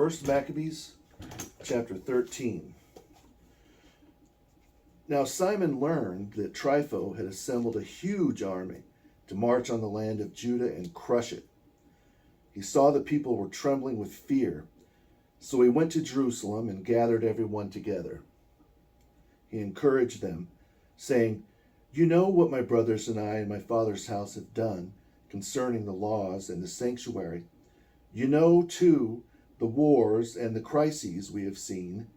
1 Maccabees chapter 13. Now Simon learned that Trypho had assembled a huge army to march on the land of Judah and crush it. He saw the people were trembling with fear, so he went to Jerusalem and gathered everyone together. He encouraged them, saying, "You know what my brothers and I and my father's house have done concerning the laws and the sanctuary. You know, too, the wars and the crises we have seen.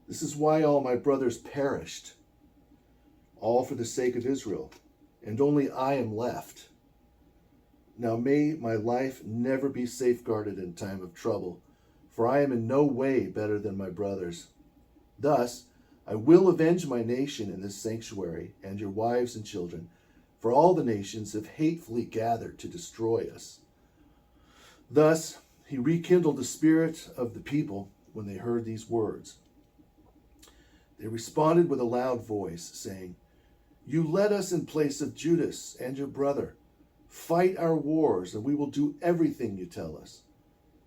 This is why all my brothers perished, all for the sake of Israel, and only I am left. Now may my life never be safeguarded in time of trouble, for I am in no way better than my brothers. Thus, I will avenge my nation in this sanctuary and your wives and children, for all the nations have hatefully gathered to destroy us." Thus, he rekindled the spirit of the people when they heard these words. They responded with a loud voice, saying, "You led us in place of Judas and your brother. Fight our wars, and we will do everything you tell us."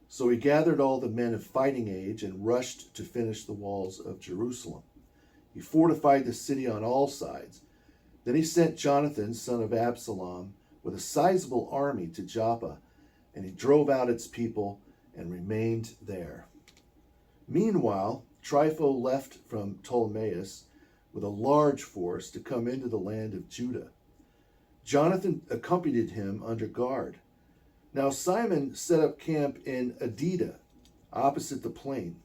So he gathered all the men of fighting age and rushed to finish the walls of Jerusalem. He fortified the city on all sides. Then he sent Jonathan, son of Absalom, with a sizable army to Joppa, and he drove out its people and remained there. Meanwhile, Trypho left from Ptolemais with a large force to come into the land of Judah. Jonathan accompanied him under guard. Now Simon set up camp in Adida, opposite the plain.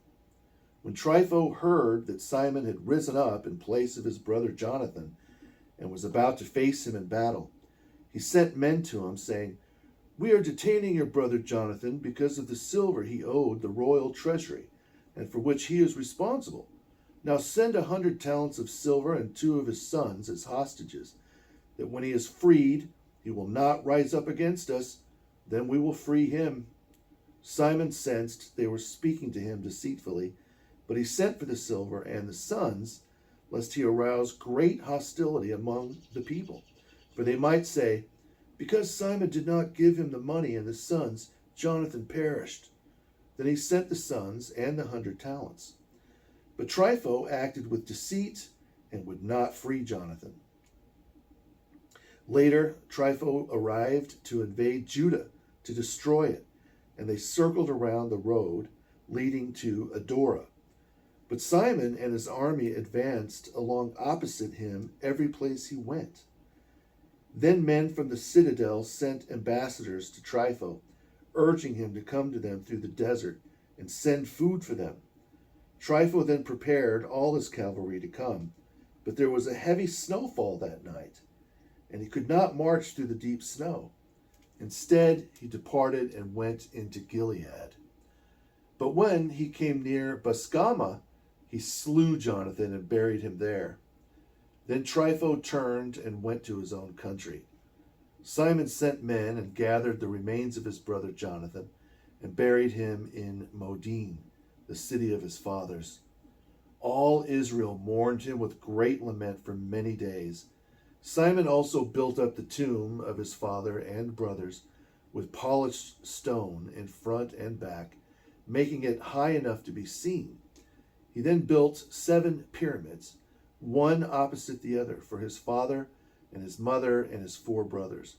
When Trypho heard that Simon had risen up in place of his brother Jonathan and was about to face him in battle, he sent men to him, saying, "We are detaining your brother Jonathan because of the silver he owed the royal treasury, and for which he is responsible. Now send 100 talents of silver and 2 of his sons as hostages, that when he is freed, he will not rise up against us. Then we will free him." Simon sensed they were speaking to him deceitfully, but he sent for the silver and the sons, lest he arouse great hostility among the people. For they might say, "Because Simon did not give him the money and the sons, Jonathan perished." Then he sent the sons and the 100 talents. But Trypho acted with deceit and would not free Jonathan. Later, Trypho arrived to invade Judah, to destroy it, and they circled around the road leading to Adorah. But Simon and his army advanced along opposite him every place he went. Then men from the citadel sent ambassadors to Trypho, urging him to come to them through the desert and send food for them. Trypho then prepared all his cavalry to come, but there was a heavy snowfall that night, and he could not march through the deep snow. Instead, he departed and went into Gilead. But when he came near Basgama, he slew Jonathan and buried him there. Then Trypho turned and went to his own country. Simon sent men and gathered the remains of his brother Jonathan and buried him in Modin, the city of his fathers. All Israel mourned him with great lament for many days. Simon also built up the tomb of his father and brothers with polished stone in front and back, making it high enough to be seen. He then built 7 pyramids, one opposite the other, for his father and his mother and his 4 brothers.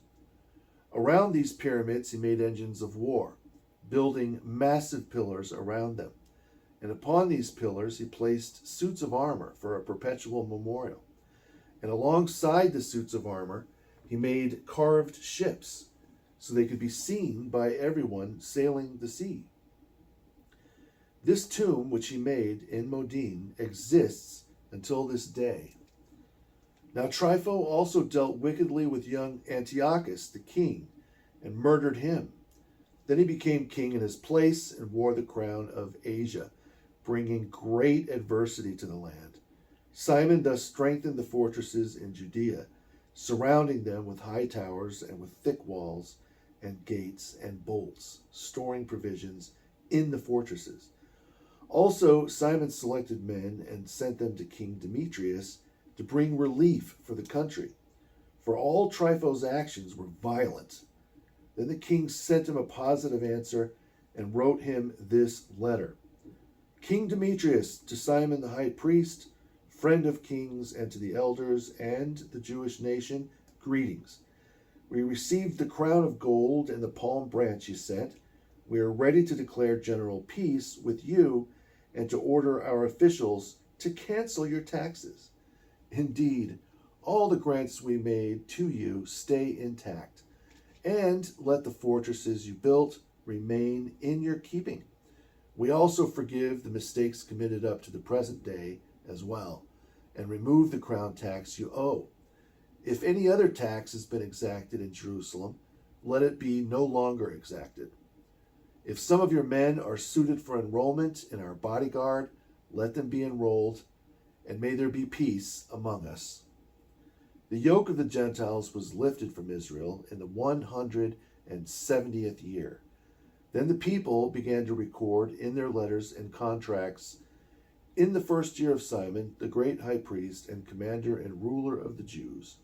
Around these pyramids he made engines of war, building massive pillars around them. And upon these pillars he placed suits of armor for a perpetual memorial. And alongside the suits of armor he made carved ships, so they could be seen by everyone sailing the sea. This tomb, which he made in Modin, exists until this day. Now Trypho also dealt wickedly with young Antiochus, the king, and murdered him. Then he became king in his place and wore the crown of Asia, bringing great adversity to the land. Simon thus strengthened the fortresses in Judea, surrounding them with high towers and with thick walls and gates and bolts, storing provisions in the fortresses. Also, Simon selected men and sent them to King Demetrius to bring relief for the country, for all Trypho's actions were violent. Then the king sent him a positive answer and wrote him this letter. King Demetrius, to Simon the high priest, friend of kings, and to the elders and the Jewish nation, greetings. We received the crown of gold and the palm branch you sent. We are ready to declare general peace with you and to order our officials to cancel your taxes. Indeed, all the grants we made to you stay intact, and let the fortresses you built remain in your keeping. We also forgive the mistakes committed up to the present day as well, and remove the crown tax you owe. If any other tax has been exacted in Jerusalem, let it be no longer exacted. If some of your men are suited for enrollment in our bodyguard, let them be enrolled, and may there be peace among us. The yoke of the Gentiles was lifted from Israel in the 170th year. Then the people began to record in their letters and contracts, in the first year of Simon, the great high priest and commander and ruler of the Jews.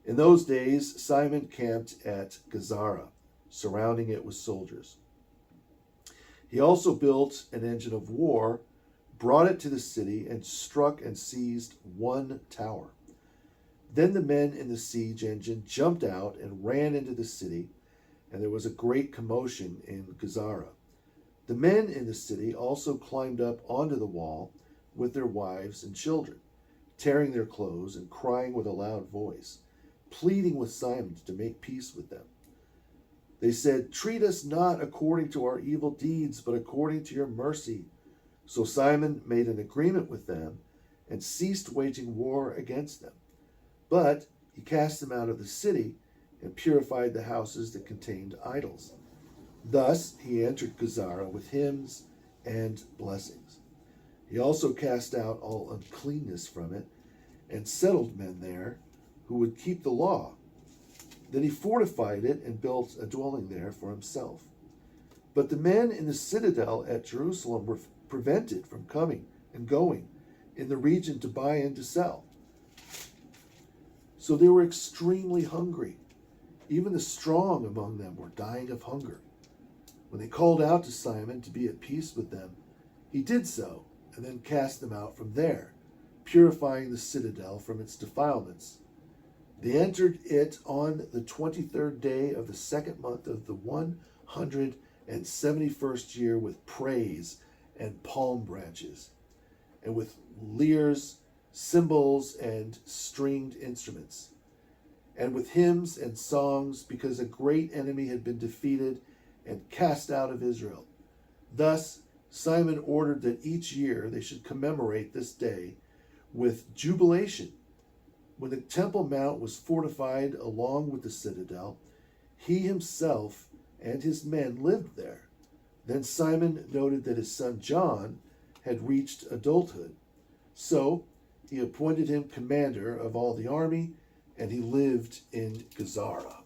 In those days, Simon camped at Gazara, surrounding it with soldiers. He also built an engine of war, brought it to the city, and struck and seized one tower. Then the men in the siege engine jumped out and ran into the city, and there was a great commotion in Gazara. The men in the city also climbed up onto the wall with their wives and children, tearing their clothes and crying with a loud voice, pleading with Simon to make peace with them. They said, "Treat us not according to our evil deeds, but according to your mercy." So Simon made an agreement with them and ceased waging war against them. But he cast them out of the city and purified the houses that contained idols. Thus he entered Gazara with hymns and blessings. He also cast out all uncleanness from it and settled men there who would keep the law. Then he fortified it and built a dwelling there for himself. But the men in the citadel at Jerusalem were prevented from coming and going in the region to buy and to sell. So they were extremely hungry. Even the strong among them were dying of hunger. When they called out to Simon to be at peace with them, he did so, and then cast them out from there, purifying the citadel from its defilements. They entered it on the 23rd day of the second month of the 171st year with praise and palm branches, and with lyres, cymbals, and stringed instruments, and with hymns and songs, because a great enemy had been defeated and cast out of Israel. Thus Simon ordered that each year they should commemorate this day with jubilation. When the Temple Mount was fortified along with the citadel, he himself and his men lived there. Then Simon noted that his son John had reached adulthood. So he appointed him commander of all the army, and he lived in Gazara.